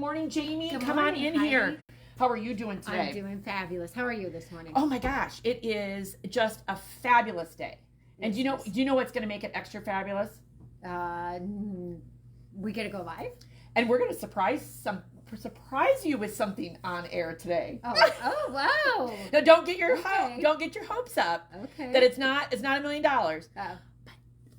morning, Jamie. Good Come morning, on in Heidi. here. How are you doing today? I'm doing fabulous. How are you this morning? Oh my gosh, it is just a fabulous day. And do Yes. you know what's going to make it extra fabulous? We get to go live? And we're going to surprise you with something on air today. Oh wow. No, don't get your Okay. don't get your hopes up Okay. that it's not $1 million. Oh.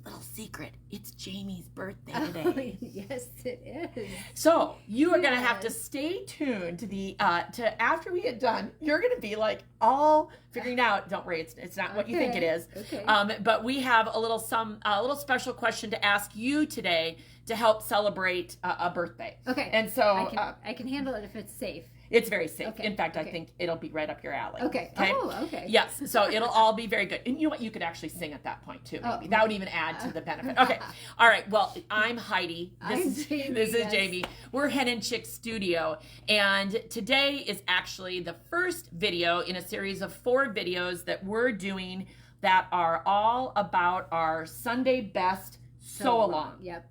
Little secret, it's Jamie's birthday Oh, today. yes, it is. So you are gonna have to Yes. stay tuned to the to after we get done. You're gonna be like all figuring out. Don't worry, it's not what you think it Okay. is. Okay. But we have a little special question to ask you today to help celebrate a birthday. Okay. And so I can handle it if it's safe. it's very safe. Okay, In fact, I okay. think it'll be right up your alley. Okay. Oh, okay. Yes, so it'll all be very good. And you know what? You could actually sing at that point too. Maybe. Oh, That would even add to the benefit. Okay. All right. Well, I'm Heidi. I'm Jamie, This is yes. Jamie. We're Hen and Chick Studio. And today is actually the first video in a series of 4 videos that we're doing that are all about our Sunday Best Sew Along. Yep.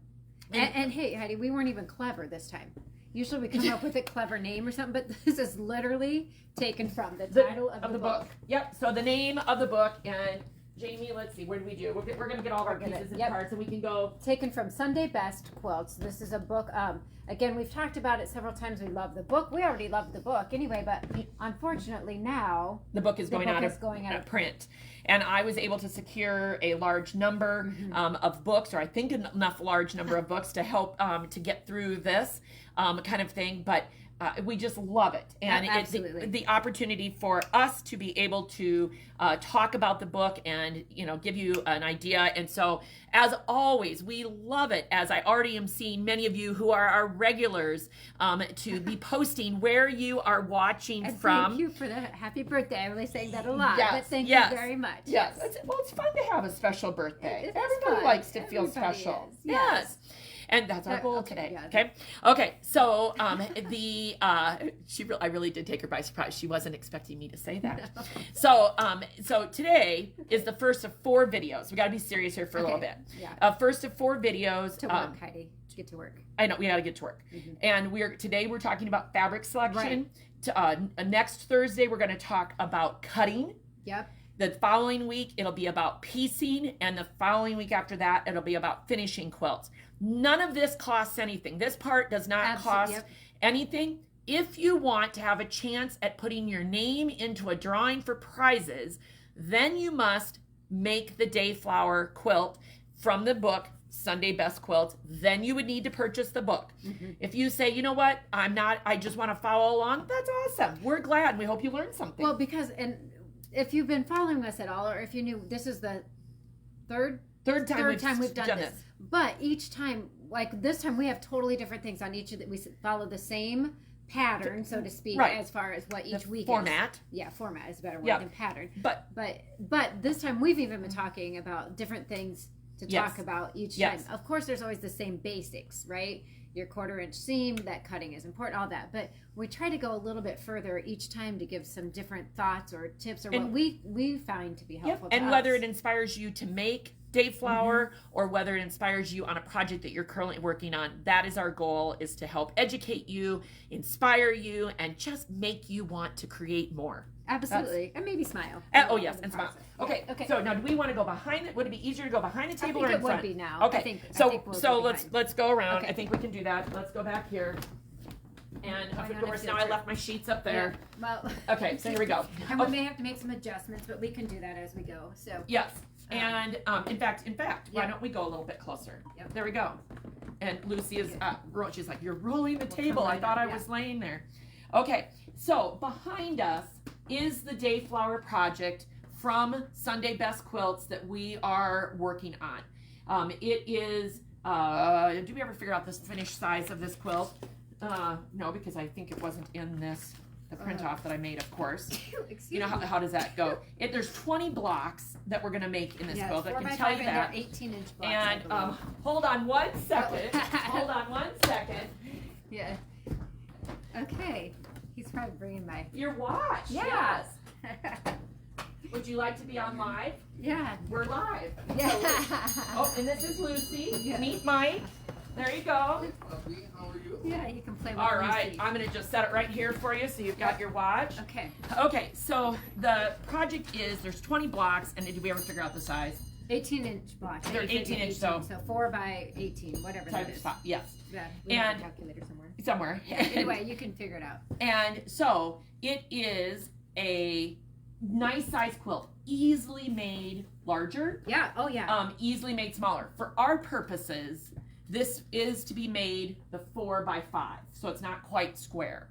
And hey, Heidi, we weren't even clever this time. Usually we come up with a clever name or something, but this is literally taken from the title of the book. Yep. So the name of the book, and Jamie, let's see, what do we do? We're going to get all of our We're gonna- pieces and yep. parts, and we can go. Taken from Sunday Best Quilts. This is a book. Again, we've talked about it several times. We love the book. We already loved the book anyway, but unfortunately now The book is going out of print. print. And I was able to secure a large number of books, or I think enough large number of books to help to get through this kind of thing. But we just love it. And Absolutely. the opportunity for us to be able to talk about the book and, give you an idea. And so, as always, we love it, as I already am seeing many of you who are our regulars to be posting where you are watching And from. thank you for the happy birthday. I'm really saying that a lot, Yes, but thank yes, you very much. Yes. It's fun to have a special birthday. It is Everybody fun. likes to feel Everybody special. is. Yes. And that's our goal Okay, today. yeah. Okay. So I really did take her by surprise. She wasn't expecting me to say that. So today is the first of 4 videos. We got to be serious here for a little bit. Yeah. First of 4 videos. To work, Heidi. Get to work. I know we got to get to work. And today we're talking about fabric selection. Next Thursday we're going to talk about cutting. Yep. The following week, it'll be about piecing, and the following week after that, it'll be about finishing quilts. None of this costs anything. This part does not cost anything. If you want to have a chance at putting your name into a drawing for prizes, then you must make the Dayflower quilt from the book, Sunday Best Quilts. Then you would need to purchase the book. If you say, you know what, I just want to follow along, that's awesome. We're glad. We hope you learned something. Well, if you've been following us at all, or if you knew, this is the third time we've done this. But each time, like this time, we have totally different things on each of the. We follow the same pattern, so to speak, as far as what each week format. is. Yeah, format is a better word than pattern. But this time we've even been talking about different things to talk about each time. Of course, there's always the same basics, right? Your 1/4 inch seam, that cutting is important, all that. But we try to go a little bit further each time to give some different thoughts or tips or what we find to be helpful. And whether it inspires you to make Dayflower or whether it inspires you on a project that you're currently working on, that is our goal, is to help educate you, inspire you, and just make you want to create more. Absolutely. And maybe smile. Oh, yes, and smile. Okay. So now, do we want to go behind it? Would it be easier to go behind the table or in front? I think it would be now. Okay. I think So we'll let's go around. Okay. I think we can do that. Let's go back here. And Why of not course, if now you'll I left my sheets up there. Yeah. Well. Okay, so here we go. And we may have to make some adjustments, but we can do that as we go. So. Yes. And in fact, why don't we go a little bit closer? Yep. There we go. And Lucy is, she's like, you're rolling the table. I thought I was laying there. Okay, so behind us is the Dayflower project from Sunday Best Quilts that we are working on. It is, did we ever figure out this finished size of this quilt? No, because I think it wasn't in the print off that I made, of course. Excuse me. How does that go? There's 20 blocks that we're going to make in this quilt. I can tell you that. 18-inch blocks. And hold on one second. Hold on one second. Yeah. Okay. He's probably bringing my. Your watch. Yes. Would you like to be on live? Yeah. We're live. Yeah. So, and this is Lucy. Yeah. Meet Mike. There you go. How are you? Yeah, you can play with All right, Lucy. I'm going to just set it right here for you so you've got your watch. Okay. Okay, so the project is there's 20 blocks, and did we ever figure out the size? 18-inch blocks. They're 18-inch, so 4 by 18, whatever that is. Yes. Yeah, we have a calculator somewhere. Somewhere. Yeah, anyway, you can figure it out. And so it is a nice size quilt, easily made larger. Yeah. Oh yeah. Easily made smaller. For our purposes, this is to be made the 4 by 5, so it's not quite square.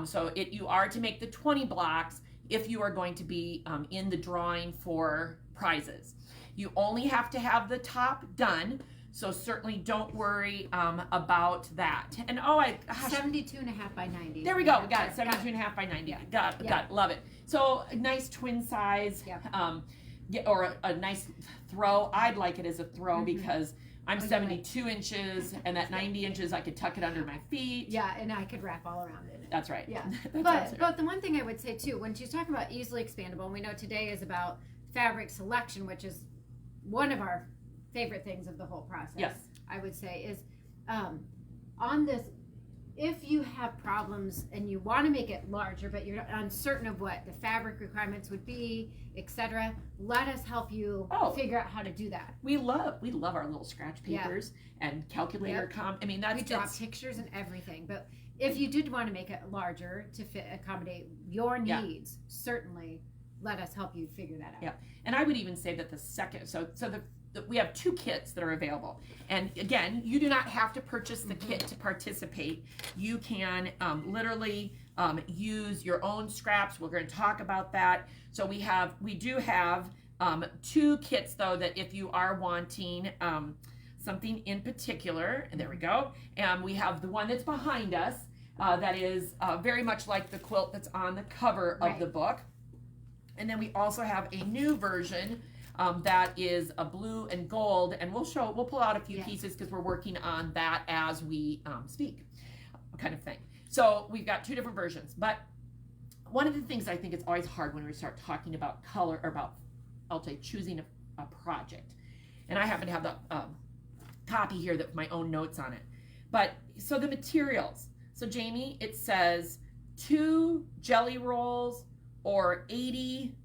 So you are to make the 20 blocks if you are going to be in the drawing for prizes. You only have to have the top done, so certainly don't worry about that. And 72.5 by 90. There we go. We got it. 72.5 by 90. Yeah. Got it. Love it. So a nice twin size. Yeah. Or a nice throw. I'd like it as a throw because I'm 72 inches, and that 90 inches I could tuck it under my feet. Yeah, and I could wrap all around it. That's right. Yeah. But the one thing I would say too, when she's talking about easily expandable, and we know today is about fabric selection, which is one of our favorite things of the whole process. Yes. I would say is on this, if you have problems and you want to make it larger, but you're uncertain of what the fabric requirements would be, etc., let us help you figure out how to do that. We love our little scratch papers and calculator we draw pictures and everything. But if you did want to make it larger to accommodate your needs, certainly let us help you figure that out. Yeah, and I would even say that the second, we have 2 kits that are available. And again, you do not have to purchase the kit to participate. You can literally use your own scraps. We're going to talk about that. So we do have 2 kits though, that if you are wanting something in particular, and there we go. And we have the one that's behind us that is very much like the quilt that's on the cover of the book. And then we also have a new version that is a blue and gold, and we'll pull out a few pieces because we're working on that as we speak, kind of thing. So we've got 2 different versions, but one of the things I think it's always hard when we start talking about color, or about, I'll say, choosing a project. And I happen to have the copy here with my own notes on it. But so the materials. So Jamie, it says 2 jelly rolls or 80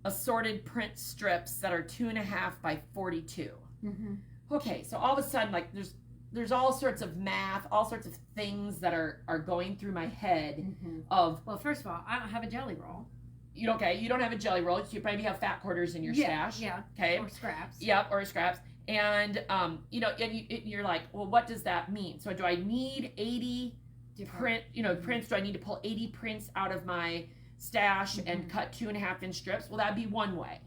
assorted print strips that are 2.5 by 42. Okay, so all of a sudden, like there's all sorts of math, all sorts of things that are going through my head of. Well, first of all, I don't have a jelly roll. You don't have a jelly roll. You maybe have fat quarters in your stash. Yeah. Okay. Or scraps. Yep, or scraps. And you're like, well, what does that mean? So do I need 80 prints? Do I need to pull 80 prints out of my stash and cut 2.5-inch strips? Well, that'd be one way.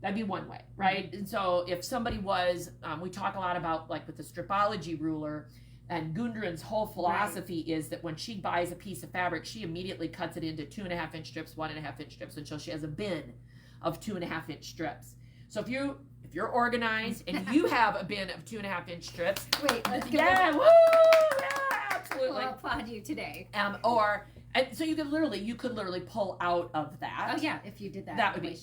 That'd be one way, right? And so if somebody was, we talk a lot about, like with the stripology ruler, and Gudrun's whole philosophy is that when she buys a piece of fabric, she immediately cuts it into 2.5-inch strips, 1.5-inch strips, until she has a bin of 2.5-inch strips. So if you're organized and you have a bin of 2.5-inch strips, wait, let's go. Yeah, woo, yeah, absolutely. I'll applaud you today. And so you could literally pull out of that. Oh yeah, if you did that. That would be.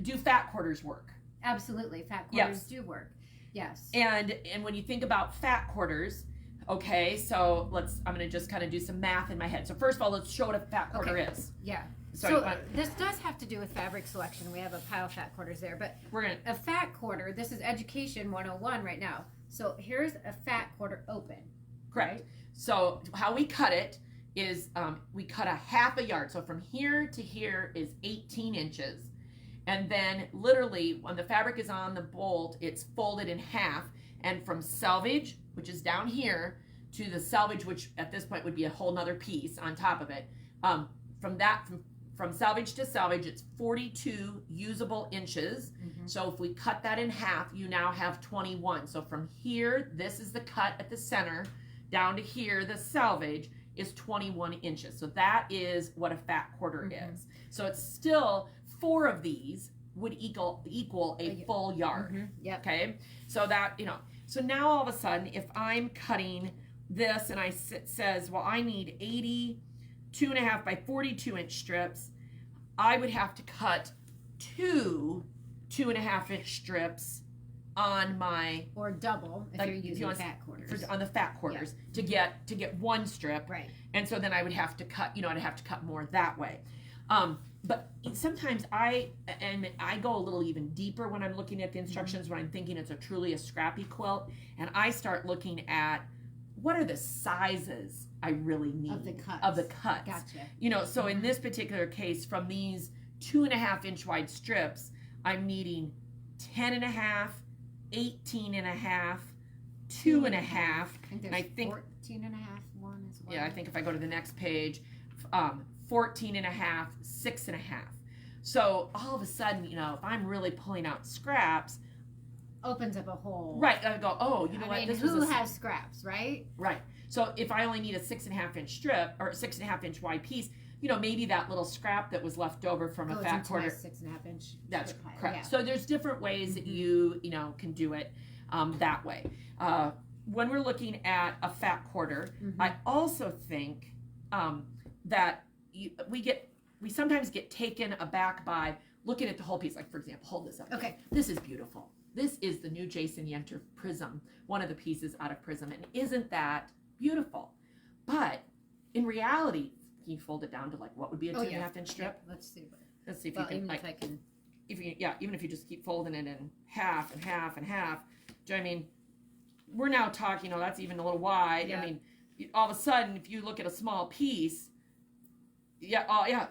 Do fat quarters work? Absolutely, fat quarters do work. Yes. And when you think about fat quarters, okay, so I'm going to just kind of do some math in my head. So first of all, let's show what a fat quarter is. Yeah. So this does have to do with fabric selection. We have a pile of fat quarters there, but a fat quarter. This is Education 101 right now. So here's a fat quarter open. Correct. Right? So how we cut it is we cut a 1/2 yard. So from here to here is 18 inches. And then literally when the fabric is on the bolt, it's folded in half. And from selvage, which is down here, to the selvage, which at this point would be a whole nother piece on top of it. From selvage to selvage, it's 42 usable inches. So if we cut that in half, you now have 21. So from here, this is the cut at the center, down to here, the selvage is 21 inches. So that is what a fat quarter is. So it's still 4 of these would equal a full yard. Okay. So that, so now all of a sudden, if I'm cutting this and it says, well, I need 80 2.5 by 42-inch strips, I would have to cut 2 2.5-inch strips on my or double if like, you're using fat quarters on the fat quarters to get one strip, right? And so then I would have to cut, I'd have to cut more that way. But sometimes I go a little even deeper when I'm looking at the instructions, when I'm thinking it's truly a scrappy quilt, and I start looking at what are the sizes I really need of the cuts. Gotcha. So in this particular case, from these 2.5 inch wide strips, I'm needing 10.5, 18.5, 2.5. And I think 14.5 one as well. Yeah, I think if I go to the next page, 14.5, 6.5. So all of a sudden, if I'm really pulling out scraps, opens up a hole. Right. I go, oh, you know what? Who has scraps, right? Right. So if I only need a 6.5 inch strip or 6.5 inch wide piece, maybe that little scrap that was left over from a fat quarter. 6.5 inch. That's strip pile. correct. Yeah. So there's different ways that you can do it that way. When we're looking at a fat quarter, I also think that we sometimes get taken aback by looking at the whole piece. Like, for example, hold this up. Okay. This is beautiful. This is the new Jason Yenter Prism, one of the pieces out of Prism. And isn't that beautiful? But in reality, can you fold it down to what would be a 2.5 inch strip? Yeah. Let's see if you can. Even if I can. Even if you just keep folding it in half and half and half. Do you know what I mean? We're now talking, that's even a little wide. Yeah. I mean, all of a sudden, if you look at a small piece,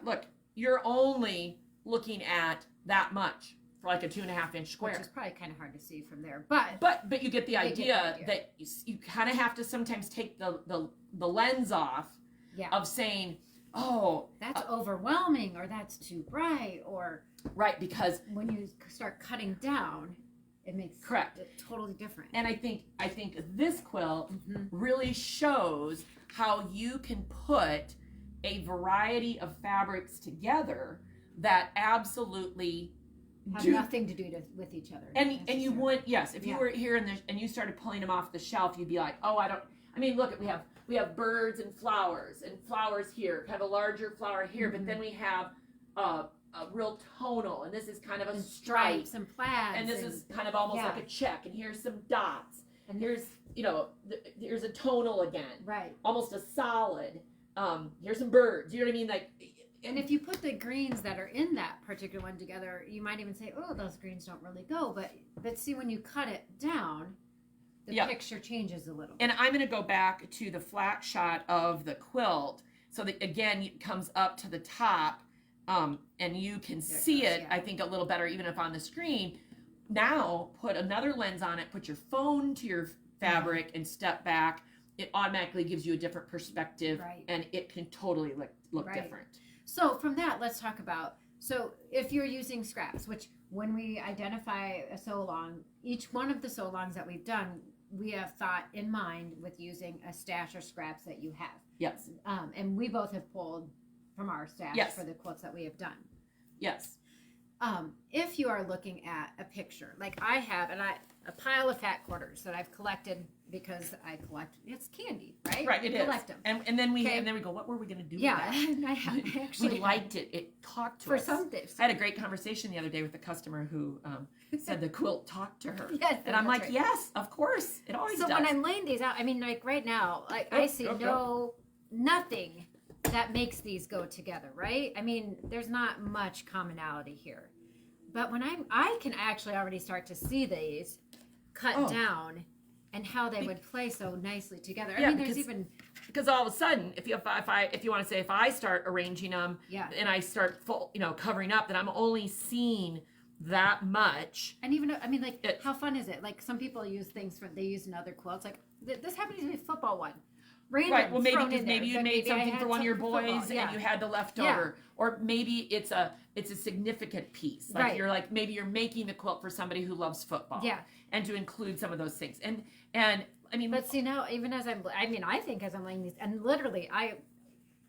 look, you're only looking at that much for like a 2.5 inch square. Which is probably kind of hard to see from there, but you get the idea that you kind of have to sometimes take the lens off of saying, oh, that's overwhelming, or that's too bright, or right, because when you start cutting down, it makes it totally different. And I think this quilt really shows how you can put a variety of fabrics together that absolutely have nothing to do with each other. And you would, if you were here and you started pulling them off the shelf, you'd be like, oh, look, we have birds and flowers here, have a larger flower here, but then we have a real tonal, and this is kind of a stripe, and plaids, and this is kind of almost like a check, and here's some dots, and here's here's a tonal again, right, almost a solid. Here's some birds. You know what I mean? And if you put the greens that are in that particular one together, you might even say, oh, those greens don't really go. But see, when you cut it down, the picture changes a little. And I'm going to go back to the flat shot of the quilt, so that again it comes up to the top, and you can see it. I think a little better, even if on the screen. Now put another lens on it. Put your phone to your fabric and step back. It automatically gives you a different perspective, and it can totally look different. So from that, let's talk about, so if you're using scraps, which when we identify a sew-along, each one of the sew-alongs that we've done, we have thought in mind with using a stash of scraps that you have. Yes. And we both have pulled from our stash for the quilts that we have done. Yes. If you are looking at a picture, like I have, a pile of fat quarters that I've collected because I collect, it's candy, right? Right, it is. Collect them. And then we go, what were we going to do with that? I actually we liked it. It talked to us. For some days. I had a great conversation the other day with a customer who said the quilt talked to her. Yes, and I'm like, yes, of course. It always does. So when I'm laying these out, right now, I see nothing that makes these go together, right? There's not much commonality here. But when I can actually already start to see these cut down and how they would play so nicely together. Because all of a sudden, if you want to say, if I start arranging them and I start covering up, then I'm only seeing that much. And even how fun is it? Like some people use things they use in other quilts. Like this happened to be a football one. Random right. Well, maybe you made something for one of your boys and you had the leftover, or maybe it's a significant piece. Like maybe you're making the quilt for somebody who loves football. Yeah. And to include some of those things. But see now, even as I think as I'm laying these, and literally,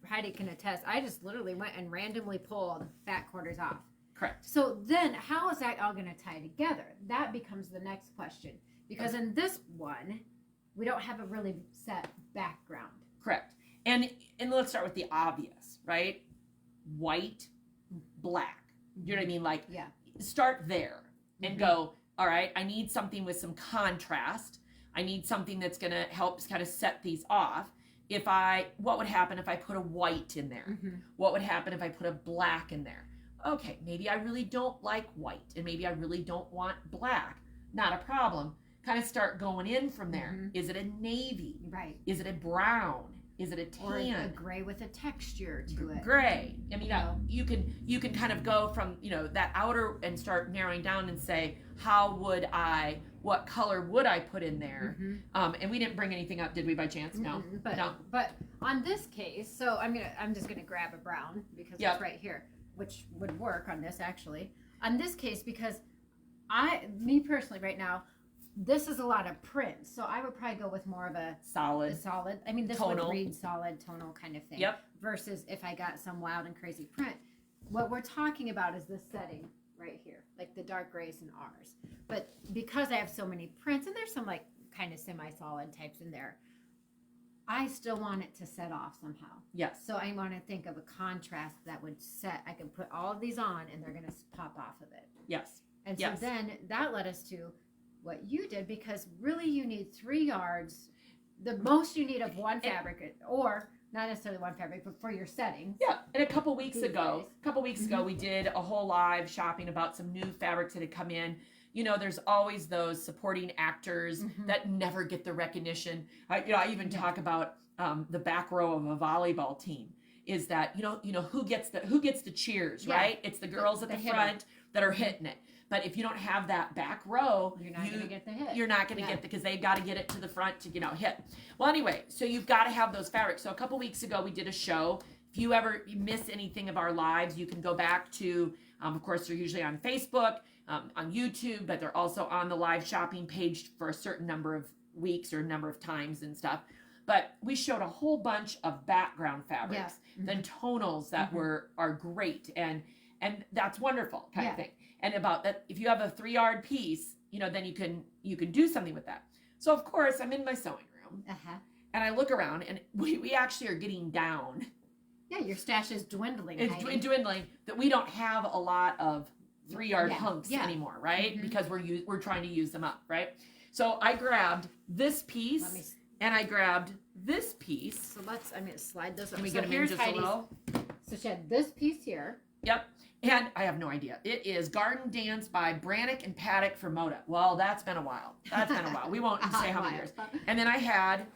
Heidi can attest, I just literally went and randomly pulled fat quarters off. Correct. So then, how is that all going to tie together? That becomes the next question, because in this one, we don't have a really set background. Correct. And let's start with the obvious, right? White, black. You know what I mean? Start there and go, All right. I need something with some contrast. I need something that's going to help kind of set these off. What would happen if I put a white in there? Mm-hmm. What would happen if I put a black in there? Okay, maybe I really don't like white and maybe I really don't want black. Not a problem. Kind of start going in from there. Mm-hmm. Is it a navy? Right. Is it a brown? Is it a tan? Or a gray with a texture to it. Gray. I mean, you can kind of go from, that outer and start narrowing down and say, what color would I put in there? Mm-hmm. And we didn't bring anything up, did we, by chance? No. Mm-hmm. No. But on this case, so I'm just going to grab a brown because it's right here, which would work on this actually. On this case, because me personally right now, this is a lot of print, so I would probably go with more of a solid. I mean, this tonal. Would read solid, tonal kind of thing. Yep. Versus if I got some wild and crazy print. What we're talking about is this setting right here, like the dark grays and ours. But because I have so many prints, and there's some like kind of semi-solid types in there, I still want it to set off somehow. Yes. So I want to think of a contrast that would set. I can put all of these on, and they're going to pop off of it. Yes. And so then that led us to what you did, because really you need 3 yards, the most you need of one fabric, or not necessarily one fabric, but for your settings. Yeah, and a couple weeks ago, we did a whole live shopping about some new fabrics that had come in. There's always those supporting actors that never get the recognition. I even talk about the back row of a volleyball team. Is that who gets the cheers, right? It's the girls at the front that are hitting it. But if you don't have that back row, you're not going to get the hit. You're not going to get because they've got to get it to the front to hit. Well, anyway, so you've got to have those fabrics. So a couple weeks ago we did a show. If you ever miss anything of our lives, you can go back to. Of course, they're usually on Facebook, on YouTube, but they're also on the live shopping page for a certain number of weeks or number of times and stuff. But we showed a whole bunch of background fabrics, then tonals that are great, and that's wonderful kind of thing. And about that, if you have a 3-yard piece, then you can do something with that. So of course I'm in my sewing room, and I look around, and we actually are getting down. Yeah, your stash is dwindling. It's dwindling. That we don't have a lot of 3-yard hunks anymore, right? Mm-hmm. Because we're trying to use them up, right? So I grabbed this piece. And I grabbed this piece. So I'm going to slide this up. Let me get them in just a little. So she had this piece here. Yep. And I have no idea. It is Garden Dance by Brannock and Paddock for Moda. Well, that's been a while. We won't say how many years. And then I had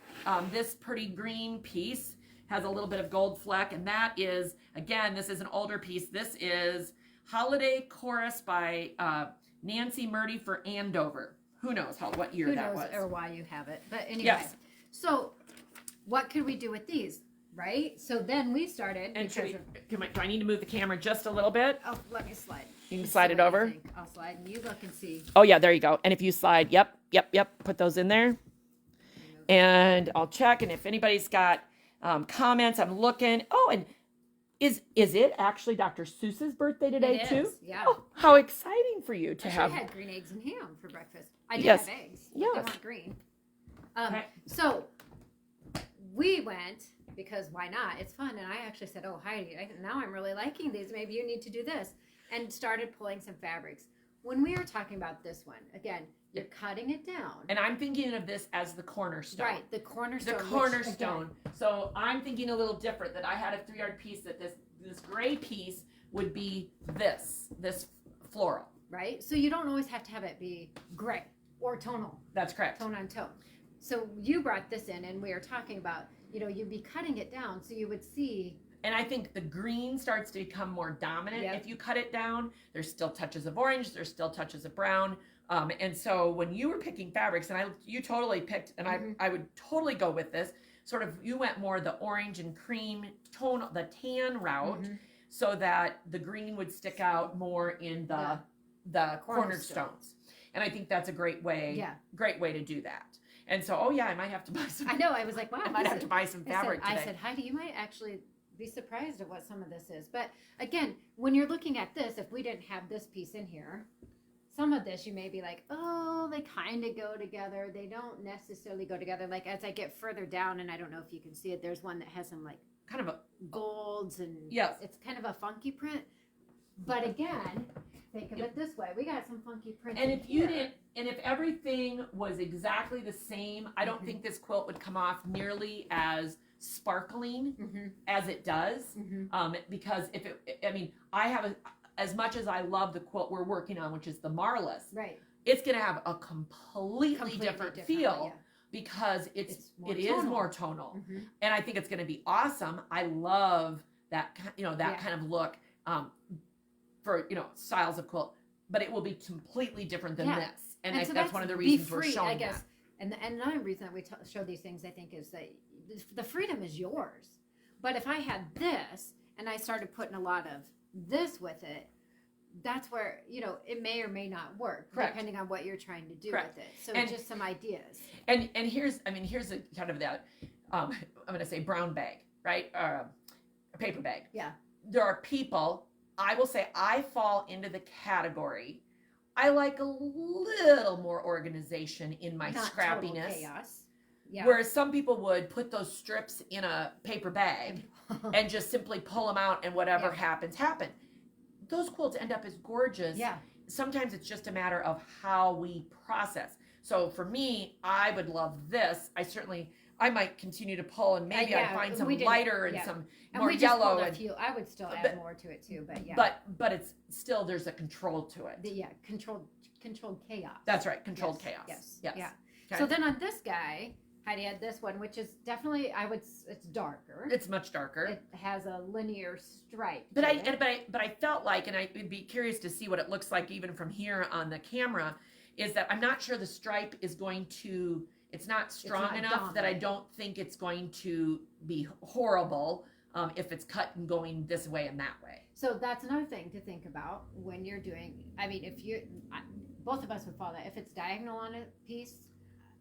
this pretty green piece. Has a little bit of gold fleck. And that is, again, this is an older piece. This is Holiday Chorus by Nancy Murdy for Andover. Who knows what year that was. Or why you have it. But anyway. Yes. So what could we do with these, right? So then we started. And do I need to move the camera just a little bit? Oh, let me slide. You can slide it over? I'll slide and you look and see. Oh, yeah, there you go. And if you slide, yep, put those in there. And I'll check. And if anybody's got comments, I'm looking. Oh, and is it actually Dr. Seuss's birthday today, too? Yeah. Oh, how exciting for you to have. I had green eggs and ham for breakfast. I did have eggs, but they weren't green. So we went because why not? It's fun. And I actually said, oh, Heidi, now I'm really liking these. Maybe you need to do this. And started pulling some fabrics. When we were talking about this one, again, you're cutting it down. And I'm thinking of this as the cornerstone. Right, the cornerstone. The cornerstone. So I'm thinking a little different, that I had a 3-yard piece, that this gray piece would be this floral. Right? So you don't always have to have it be gray or tonal. That's correct. Tone on tone. So you brought this in, and we were talking about, you'd be cutting it down so you would see. And I think the green starts to become more dominant if you cut it down. There's still touches of orange. There's still touches of brown. And so when you were picking fabrics, and you totally picked, and I would totally go with this, sort of, you went more the orange and cream tone, the tan route, so that the green would stick out more in the cornerstones. And I think that's a great way to do that. And so, I might have to buy some. I know. I was like, wow. I might have to buy some fabric today. I said, Heidi, you might actually be surprised at what some of this is. But again, when you're looking at this, if we didn't have this piece in here, some of this you may be like, oh, they kind of go together. They don't necessarily go together. Like as I get further down, and I don't know if you can see it, there's one that has some like kind of a golds and yes, it's kind of a funky print. But again, think of it this way. We got some funky prints. And if you didn't, and if everything was exactly the same, I don't think this quilt would come off nearly as sparkling as it does. Because if it, I mean, I have as much as I love the quilt we're working on, which is the Marlis, right? It's going to have a completely different feel because it is more tonal, and I think it's going to be awesome. I love that kind of look for styles of quilt, but it will be completely different than this, and so that's one of the reasons we're showing that. And another reason that we show these things, I think, is that the freedom is yours. But if I had this and I started putting a lot of this with it, that's where it may or may not work. Correct. Depending on what you're trying to do with it. So just some ideas. And here's a kind of that I'm going to say brown bag, right? A paper bag. Yeah. There are people, I will say, I fall into the category. I like a little more organization in my scrappiness. Total chaos. Yeah. Whereas some people would put those strips in a paper bag and just simply pull them out, and whatever happens. Those quilts end up as gorgeous. Yeah. Sometimes it's just a matter of how we process. So for me, I would love this. I might continue to pull, and maybe I'd find some lighter and some more yellow. I would still add more to it too, but yeah. But it's still, there's a control to it. Controlled chaos. That's right, controlled chaos. Yes. Yeah. Okay. So then on this guy, Heidi had this one, which is definitely, it's darker. It's much darker. It has a linear stripe. But I felt like, and I would be curious to see what it looks like even from here on the camera, is that I'm not sure the stripe is going to, it's not strong enough dominant. That I don't think it's going to be horrible if it's cut and going this way and that way. So that's another thing to think about when you're doing, both of us would follow that. If it's diagonal on a piece,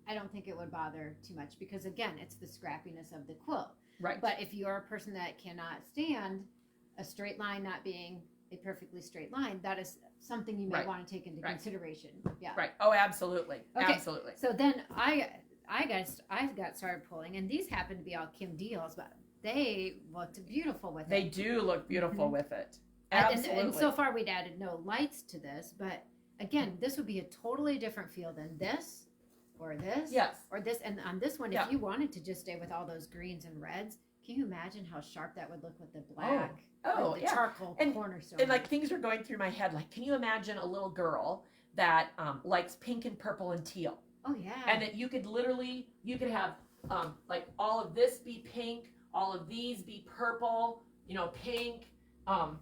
I don't think it would bother too much because, again, it's the scrappiness of the quilt. Right. But if you're a person that cannot stand a straight line not being a perfectly straight line, that is something you may want to take into consideration. Yeah. Right. Oh, absolutely. Okay. Absolutely. So then I got started pulling, and these happen to be all Kim Deals, but they looked beautiful with it. They do look beautiful with it. Absolutely. And so far we'd added no lights to this, but again, this would be a totally different feel than this. Or this, or this, and on this one, if you wanted to just stay with all those greens and reds, can you imagine how sharp that would look with the black, the charcoal cornerstone? And like things are going through my head. Like, can you imagine a little girl that likes pink and purple and teal? Oh yeah. And that you could have like all of this be pink, all of these be purple, pink, so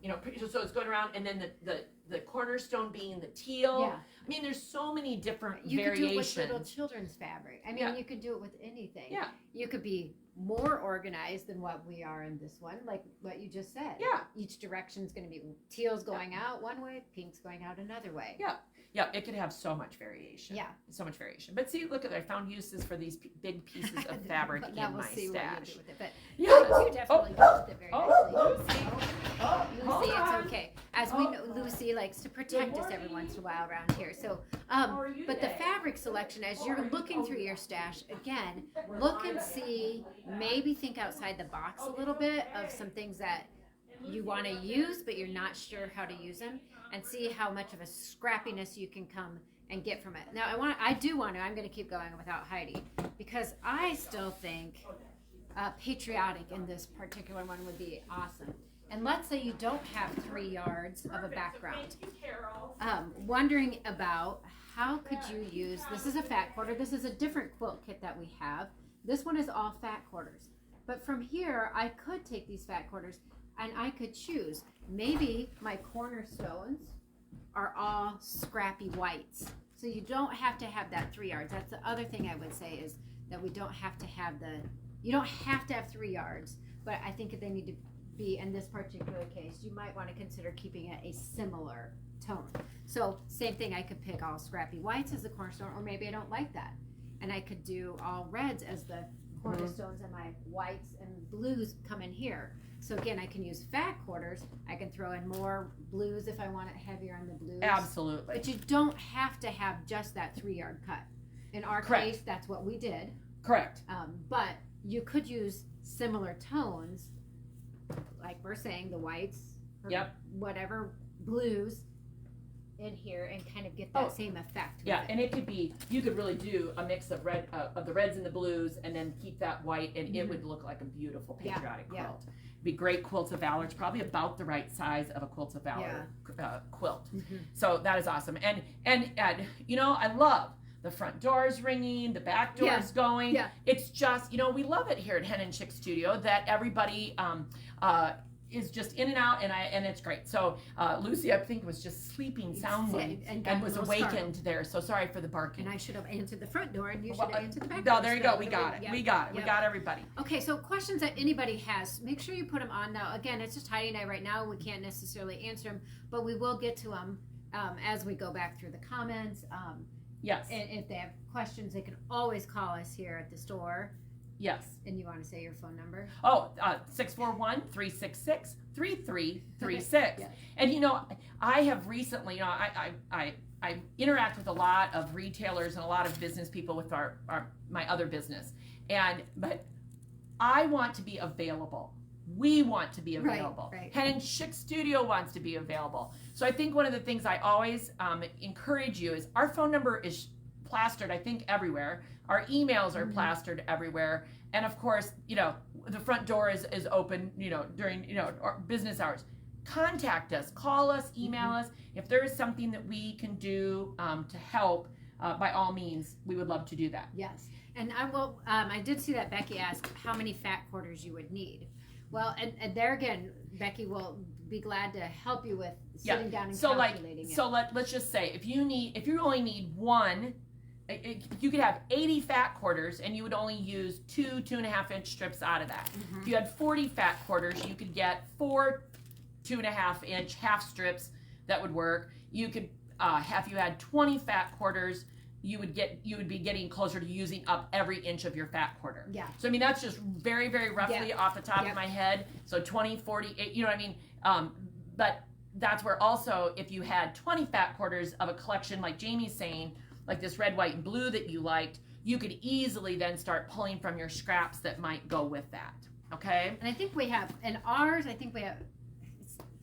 it's going around, and then the cornerstone being the teal. Yeah. I mean, there's so many different variations. You could do it with little children's fabric. I mean, you could do it with anything. Yeah. You could be more organized than what we are in this one, like what you just said. Yeah. Each direction is going to be teal's going out one way, pink's going out another way. Yeah. Yeah, it could have so much variation. Yeah. So much variation. But see, look at I found uses for these big pieces of fabric in my stash. What you do with it. But you definitely go with it very nicely. Lucy, it's okay. As we know, Lucy likes to protect us every once in a while around here. So, but the fabric selection, as you're looking through your stash, again, look and see, maybe think outside the box a little bit of some things that you want to use, but you're not sure how to use them, and see how much of a scrappiness you can come and get from it. Now, I'm going to keep going without Heidi, because I still think patriotic in this particular one would be awesome. And let's say you don't have 3 yards of a background. Wondering about how could you use, this is a fat quarter, this is a different quilt kit that we have. This one is all fat quarters. But from here, I could take these fat quarters and I could choose. Maybe my cornerstones are all scrappy whites. So you don't have to have that 3 yards. That's the other thing I would say, is that we don't have to have you don't have to have 3 yards, but I think they need to be, in this particular case, you might want to consider keeping it a similar tone. So same thing, I could pick all scrappy whites as the cornerstone, or maybe I don't like that. And I could do all reds as the cornerstones, and my whites and blues come in here. So again, I can use fat quarters. I can throw in more blues if I want it heavier on the blues. Absolutely. But you don't have to have just that 3-yard cut. In our case, that's what we did. Correct. But you could use similar tones, like we're saying, the whites, or whatever, blues, in here and kind of get that same effect. Yeah, and it could be, you could really do a mix of red, of the reds and the blues, and then keep that white, and it would look like a beautiful patriotic quilt. Be great Quilts of Valor. It's probably about the right size of a Quilts of Valor quilt. So that is awesome. And you know, I love the front doors ringing, the back doors going. Yeah. It's just, you know, we love it here at Hen and Chick Studio that everybody is just in and out, and it's great. So Lucy, I think, was just sleeping soundly and was awakened there. So sorry for the barking. And I should have answered the front door, and you should have answered the back door. No, there you go. We got it. We got it. We got everybody. Okay, so questions that anybody has, make sure you put them on now. Again, it's just Heidi and I right now. We can't necessarily answer them, but we will get to them as we go back through the comments. Yes. And if they have questions, they can always call us here at the store. Yes. And you want to say your phone number? Oh, 641-366-3336. And you know, I have recently, you know, I interact with a lot of retailers and a lot of business people with my other business. But I want to be available. We want to be available. Right. Hen and Chick Studio wants to be available. So I think one of the things I always encourage you is our phone number is plastered, I think, everywhere. Our emails are plastered everywhere. And of course, you know, the front door is open, you know, during, you know, business hours. Contact us, call us, email us. If there is something that we can do to help, by all means, we would love to do that. Yes. And I will, I did see that Becky asked how many fat quarters you would need. Well, and there again, Becky will be glad to help you with sitting down and calculating it. So let's just say if you only need one, you could have 80 fat quarters and you would only use 2.5 inch strips out of that. If you had 40 fat quarters, you could get 4 2.5 inch half strips that would work. You could if you had 20 fat quarters, you would be getting closer to using up every inch of your fat quarter. Yeah. So I mean, that's just very, very roughly off the top of my head. So 20, 40, you know what I mean? But that's where also, if you had 20 fat quarters of a collection like Jamie's saying, like this red, white, and blue that you liked, you could easily then start pulling from your scraps that might go with that. Okay? And I think we have, in ours, I think we have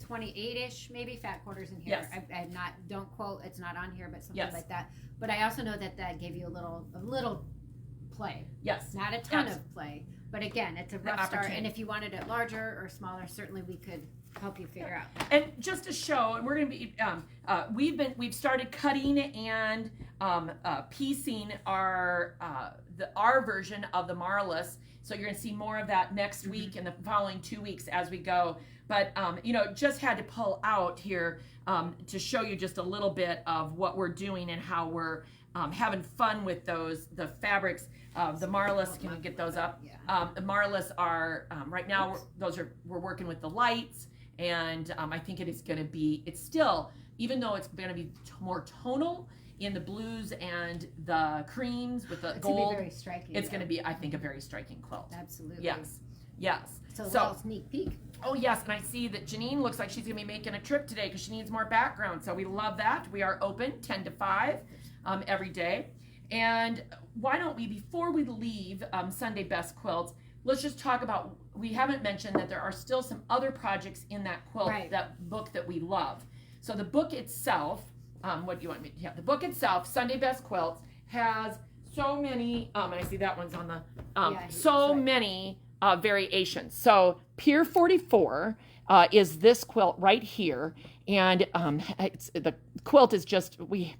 28-ish maybe fat quarters in here. Yes. I'm not, don't quote, it's not on here, but something Yes. like that. But I also know that gave you a little play. Yes. Not a ton of play. But again, it's a rough start. And opportunity. if you wanted it larger or smaller, certainly we could help you figure out. And just to show, and we're going to be, we've started cutting and piecing our version of the Marlis. So you're going to see more of that next week and the following 2 weeks as we go. But you know, just had to pull out here to show you just a little bit of what we're doing and how we're having fun with the fabrics. The Marlis, can you get those up? Yeah. The Marlis are right now. We're working with the lights. And I think it is going to be, it's still, even though it's going to be more tonal in the blues and the creams with the gold, going to be very striking. It's going to be, I think, a very striking quilt. Absolutely. Yes. Yes. So a little sneak peek. Oh, yes. And I see that Janine looks like she's going to be making a trip today because she needs more background. So we love that. We are open 10 to 5 every day. And why don't we, before we leave Sunday Best Quilts, let's just talk about, we haven't mentioned that there are still some other projects in that quilt, that book that we love. So the book itself, what do you want me to have? The book itself, Sunday Best Quilts, has so many, and I see that one's on the, many variations. So Pier 44 is this quilt right here. And the quilt is just, we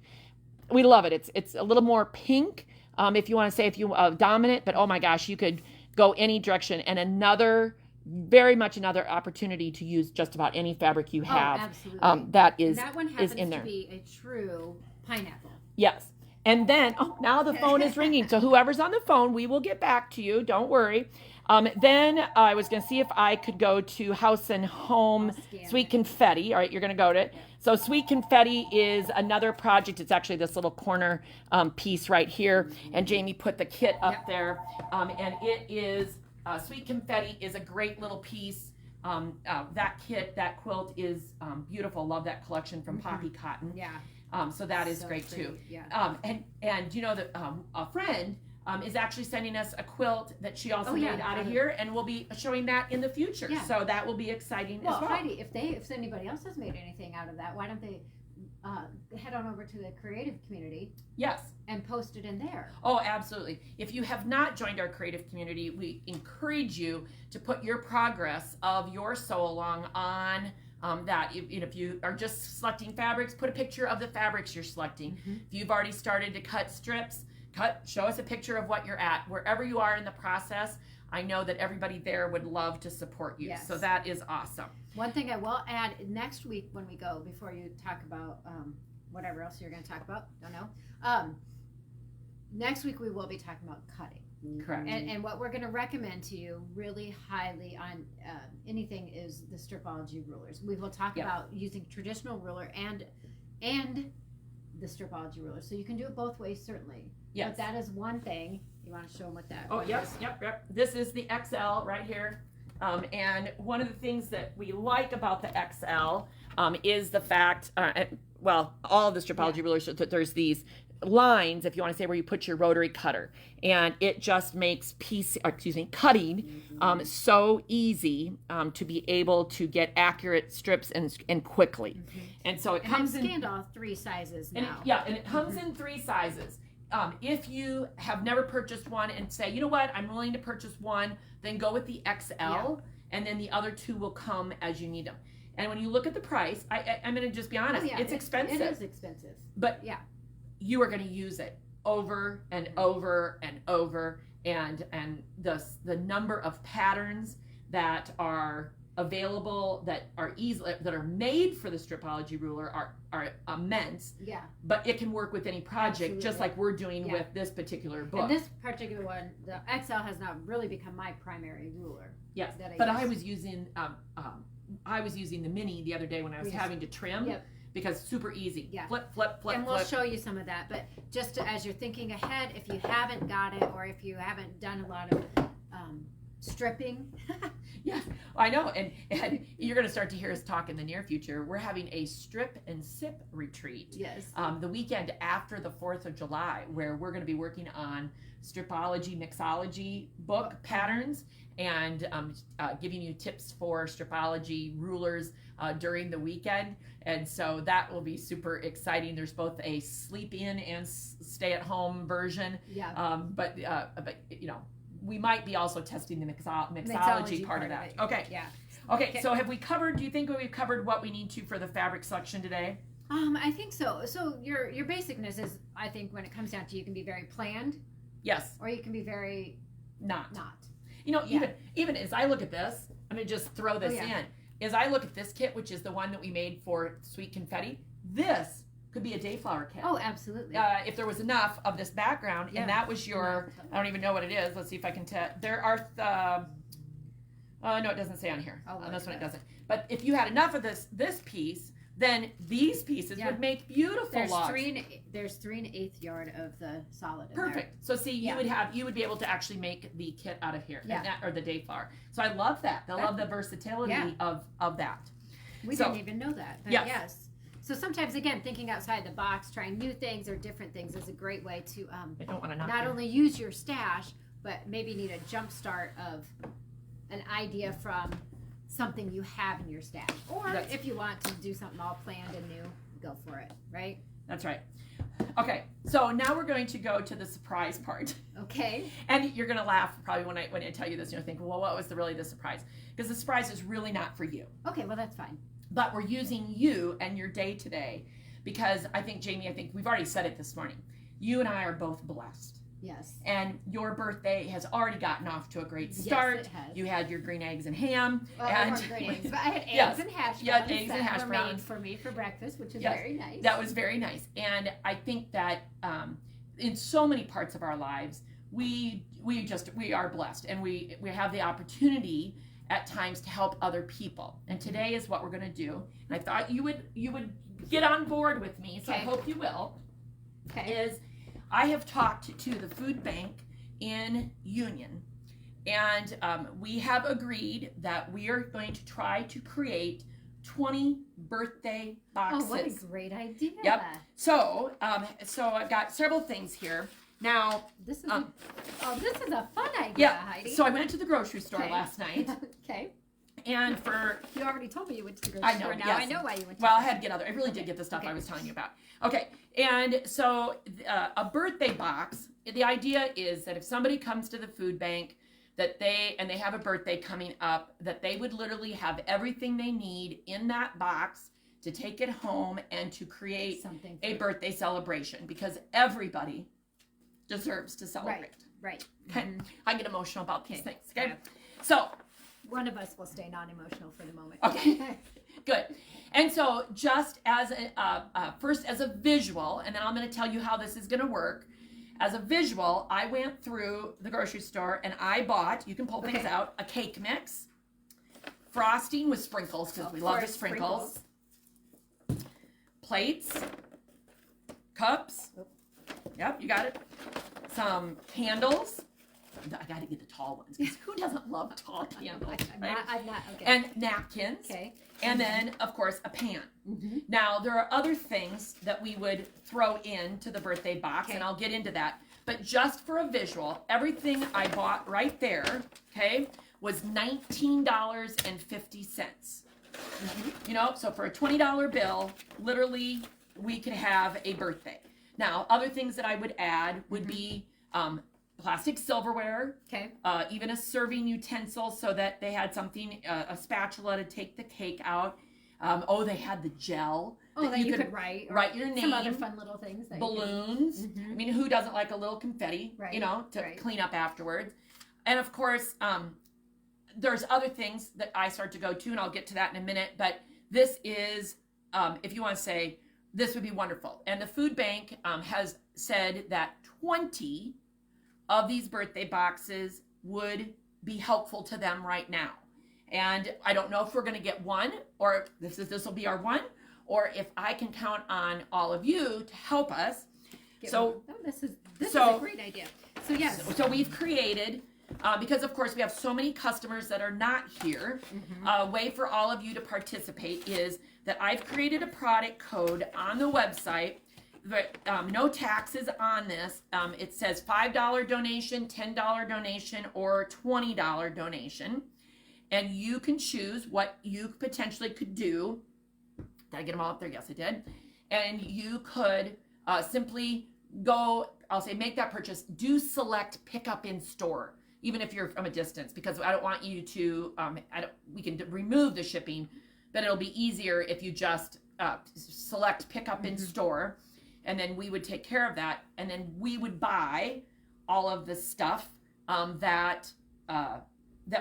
love it. It's a little more pink, if you want to say, if you dominant, but oh my gosh, you could go any direction, and very much another opportunity to use just about any fabric you have. Absolutely. That is and that one is in there. To be a true pineapple. Yes. And then, now the phone is ringing. So whoever's on the phone, we will get back to you. Don't worry. Then I was going to see if I could go to House and Home Sweet Confetti. All right, you're going to go to it. So Sweet Confetti is another project. It's actually this little corner piece right here. And Jamie put the kit up there. And it is, Sweet Confetti is a great little piece. That kit, that quilt is beautiful. Love that collection from Poppy Cotton. Yeah. So that is so great too. Yeah. And you know that a friend is actually sending us a quilt that she also made out of here, and we'll be showing that in the future. Yeah. So that will be exciting as well. Heidi, if anybody else has made anything out of that, why don't they head on over to the creative community. Yes. And post it in there. Oh, absolutely. If you have not joined our creative community, we encourage you to put your progress of your sew along on that. If you are just selecting fabrics, put a picture of the fabrics you're selecting. If you've already started to cut strips, show us a picture of what you're at. Wherever you are in the process, I know that everybody there would love to support you. Yes. So that is awesome. One thing I will add, next week when we go, before you talk about whatever else you're going to talk about, don't know. Next week we will be talking about cutting. Correct. And what we're going to recommend to you really highly on anything is the Stripology rulers. We will talk about using traditional ruler and the Stripology ruler. So you can do it both ways, certainly. Yes. But that is one thing. You want to show them what that Oh, is? Yep. This is the XL right here. And one of the things that we like about the XL is the fact, all of the Stripology rulers, that there's these lines, if you want to say, where you put your rotary cutter, and it just makes cutting so easy to be able to get accurate strips and quickly. And so it comes in scanned all 3 sizes now. And it comes in 3 sizes. If you have never purchased one and say, you know what, I'm willing to purchase one, then go with the XL, and then the other 2 will come as you need them. And when you look at the price, I'm going to just be honest, it's expensive. It is expensive. But you are going to use it over and over and over, and the number of patterns that are available, that are made for the Stripology ruler are immense. Yeah. But it can work with any project, just like we're doing with this particular book. And this particular one, the XL has not really become my primary ruler. Yes. But I was using the mini the other day when I was having to trim. Yep. Because super easy. Yeah. Flip. And we'll show you some of that. But just as you're thinking ahead, if you haven't got it, or if you haven't done a lot of stripping. Yeah, I know. And you're going to start to hear us talk in the near future. We're having a strip and sip retreat. Yes. The weekend after the 4th of July, where we're going to be working on Stripology, Mixology book patterns, and giving you tips for Stripology rulers during the weekend. And so that will be super exciting. There's both a sleep in and stay at home version. Yeah. But you know, we might be also testing the mixology part of that. Okay. Yeah. Okay. So have we covered? Do you think we've covered what we need to for the fabric selection today? I think so. So your basicness is, I think, when it comes down to, you can be very planned. Yes. Or you can be very not. You know, even as I look at this, I'm going to just throw this in. As I look at this kit, which is the one that we made for Sweet Confetti, this could be a Dayflower kit. Oh, absolutely. If there was enough of this background, and that was your, I don't even know what it is. Let's see if I can tell. There are, no, it doesn't say on here. On this one it doesn't. But if you had enough of this piece, then these pieces would make beautiful logs. There's 3 1/8 yard of the solid. Perfect. So see, you would be able to actually make the kit out of here, or the Dayflower. So I love that. I love the versatility of that. We didn't even know that. But yes. So sometimes, again, thinking outside the box, trying new things or different things is a great way to not only use your stash, but maybe need a jump start of an idea from something you have in your stash. Or if you want to do something all planned and new, go for it, right? That's right. Okay, so now we're going to go to the surprise part. Okay. And you're going to laugh probably when I tell you this, and you'll think, well, what was really the surprise? Because the surprise is really not for you. Okay, well, that's fine. But we're using you and your day today, because I think, Jamie, we've already said it this morning. You and I are both blessed. Yes. And your birthday has already gotten off to a great start. Yes, it has. You had your green eggs and ham. Well, I weren't green eggs, but I had eggs and hash browns. You had eggs and hash were browns made for me for breakfast, which is very nice. That was very nice. And I think that in so many parts of our lives, we are blessed, and we have the opportunity at times to help other people. And today is what we're going to do. And I thought you would get on board with me, so I hope you will. Okay. I have talked to the food bank in Union, and we have agreed that we are going to try to create 20 birthday boxes. Oh, what a great idea. Yep. So I've got several things here. Now, this is a fun idea, yeah. Heidi. So I went to the grocery store last night. Okay. and for you already told me you went to the grocery store. Now yes. I know why you went. Well, I had to get other. I really did get the stuff I was telling you about. Okay, and so a birthday box. The idea is that if somebody comes to the food bank, that they have a birthday coming up, that they would literally have everything they need in that box to take it home and to create a birthday celebration, because everybody deserves to celebrate. Right. Okay. Mm-hmm. I get emotional about these things. Okay. So one of us will stay non-emotional for the moment. Okay. Good. And so just as first as a visual, and then I'm going to tell you how this is going to work. As a visual, I went through the grocery store and I bought, you can pull things out, a cake mix, frosting with sprinkles, because we love the sprinkles, plates, cups, yep, you got it, some candles. I got to get the tall ones, because who doesn't love tall candles? Right? I'm not, okay. And napkins. Okay. And then, of course, a pan. Mm-hmm. Now, there are other things that we would throw into the birthday box, and I'll get into that. But just for a visual, everything I bought right there, okay, was $19.50. Mm-hmm. You know, so for a $20 bill, literally, we could have a birthday. Now, other things that I would add would be plastic silverware, even a serving utensil, so that they had something, a spatula to take the cake out. They had the gel. That you could write your name. Some other fun little things. Balloons. I mean, who doesn't like a little confetti, you know, to clean up afterwards? And of course, there's other things that I start to go to, and I'll get to that in a minute. But this is, if you want to say, this would be wonderful. And the food bank has said that 20 of these birthday boxes would be helpful to them right now. And I don't know if we're going to get one, or this will be our one, or if I can count on all of you to help us. This is a great idea. So yes. So we've created, because of course we have so many customers that are not here, a way for all of you to participate is that I've created a product code on the website. But no taxes on this. It says $5 donation, $10 donation, or $20 donation. And you can choose what you potentially could do. Did I get them all up there? Yes, I did. And you could simply go, I'll say, make that purchase. Do select pick up in store, even if you're from a distance, because I don't want you to, we can remove the shipping, but it'll be easier if you just select pick up in store. And then we would take care of that, and then we would buy all of the stuff that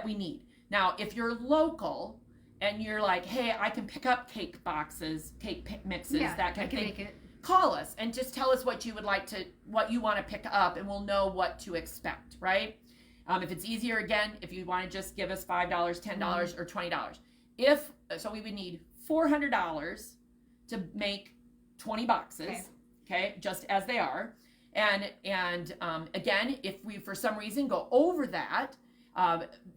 we need. Now, if you're local and you're like, hey, I can pick up cake boxes, cake mixes, that kind of thing, call us and just tell us what you would like to, what you want to pick up, and we'll know what to expect, right? If it's easier, again, if you want to just give us $5, $10, or $20. So we would need $400 to make 20 boxes. Okay, just as they are. And again, if we, for some reason, go over that,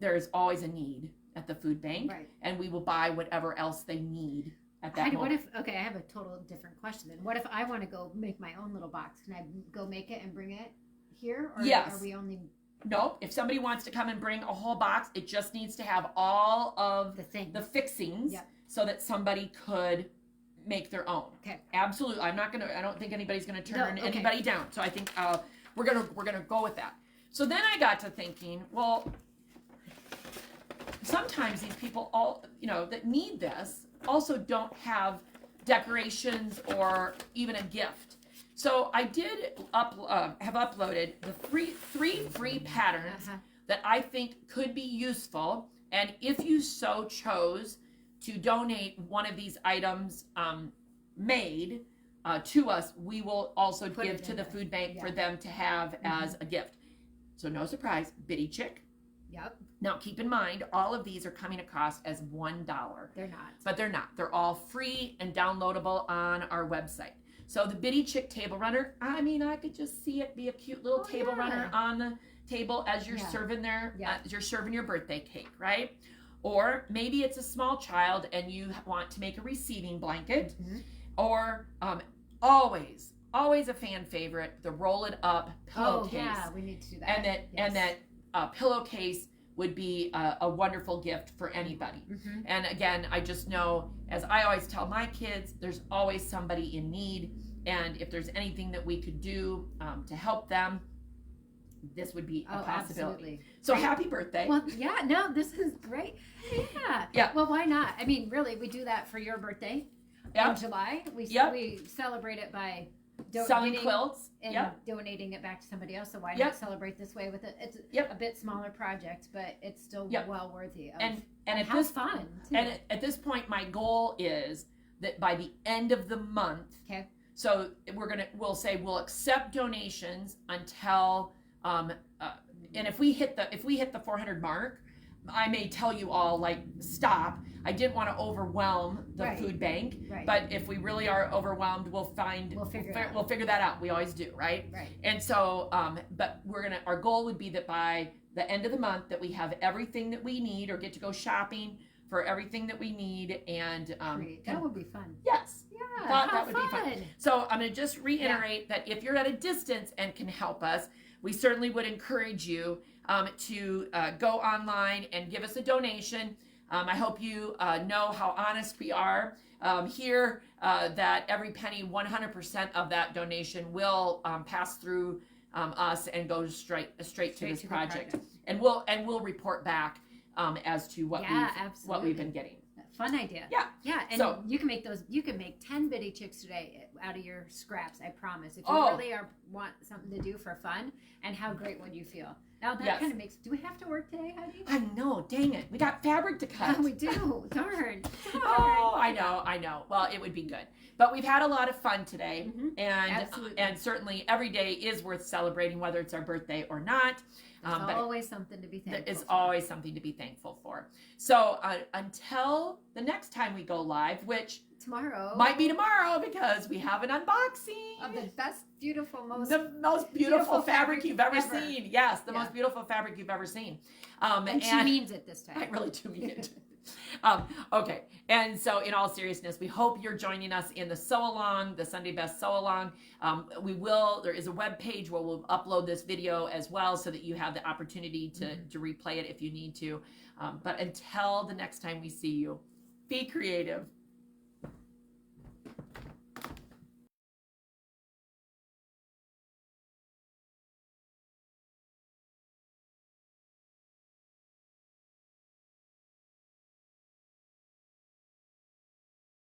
there's always a need at the food bank. Right. And we will buy whatever else they need at that moment. I have a total different question then. What if I want to go make my own little box? Can I go make it and bring it here? Or yes. Are we only... No, if somebody wants to come and bring a whole box, it just needs to have all of the fixings so that somebody could make their own. Okay. Absolutely. I don't think anybody's gonna turn anybody down. So I think we're gonna go with that. So then I got to thinking, well, sometimes these people that need this also don't have decorations or even a gift. So I did have uploaded the three free patterns that I think could be useful, and if you so chose to donate one of these items made to us, we will also give to the food bank for them to have as a gift. So no surprise, Bitty Chick. Yep. Now keep in mind, all of these are coming across as $1. They're not. But they're not. They're all free and downloadable on our website. So the Bitty Chick table runner, I mean, I could just see it be a cute little table runner on the table as you're serving as you're serving your birthday cake, right? Or maybe it's a small child and you want to make a receiving blanket. Or always a fan favorite, the roll it up pillowcase. Oh yeah, we need to do that. And that pillowcase would be a wonderful gift for anybody. Mm-hmm. And again, I just know, as I always tell my kids, there's always somebody in need. And if there's anything that we could do to help them, this would be a possibility. Absolutely. So happy birthday. Well, yeah, no, this is great. Yeah. Yeah. Well, why not? I mean, really, we do that for your birthday Yep. in July. We celebrate it by Selling quilts. and Yep. donating it back to somebody else. So why Yep. not celebrate this way with it? It's Yep. a bit smaller project, but it's still Yep. well worthy of And and at have this fun. Too. and at this point, my goal is that by the end of the month. Okay. So we'll say we'll accept donations until and if we hit the 400 mark, I may tell you all, like, stop. I didn't want to overwhelm the Right. food bank, Right. but if we really are overwhelmed, we'll figure that out. We always do, right? Right. And so, but our goal would be that by the end of the month that we have everything that we need, or get to go shopping for everything that we need, and Great. That would be fun. yes. Yeah. Thought how that would be fun. So I'm going to just reiterate that if you're at a distance and can help us, we certainly would encourage you to go online and give us a donation. I hope you know how honest we are here, that every penny, 100% of that donation will pass through us and go straight to this project. And we'll report back as to what we've been getting. Fun idea. Yeah. Yeah, and So- you can make 10 bitty chicks today out of your scraps, I promise. If you really want something to do for fun, and how great would you feel? Now that kind of makes, do we have to work today, Heidi? I know, dang it. We got fabric to cut. Oh, we do. Darn. Oh, I know. Well, it would be good. But we've had a lot of fun today, Absolutely. and certainly every day is worth celebrating, whether it's our birthday or not. There's always something to be thankful There is for. always something to be thankful for. So until the next time we go live, which tomorrow might be tomorrow because we have an unboxing of the best, beautiful, the most beautiful fabric you've ever ever. seen. Yes, the most beautiful fabric you've ever seen. And she means it this time. I really do mean it. Okay, and so in all seriousness, we hope you're joining us in the sew along, the Sunday Best Sew Along. There is a web page where we'll upload this video as well, so that you have the opportunity to replay it if you need to. But until the next time we see you, be creative,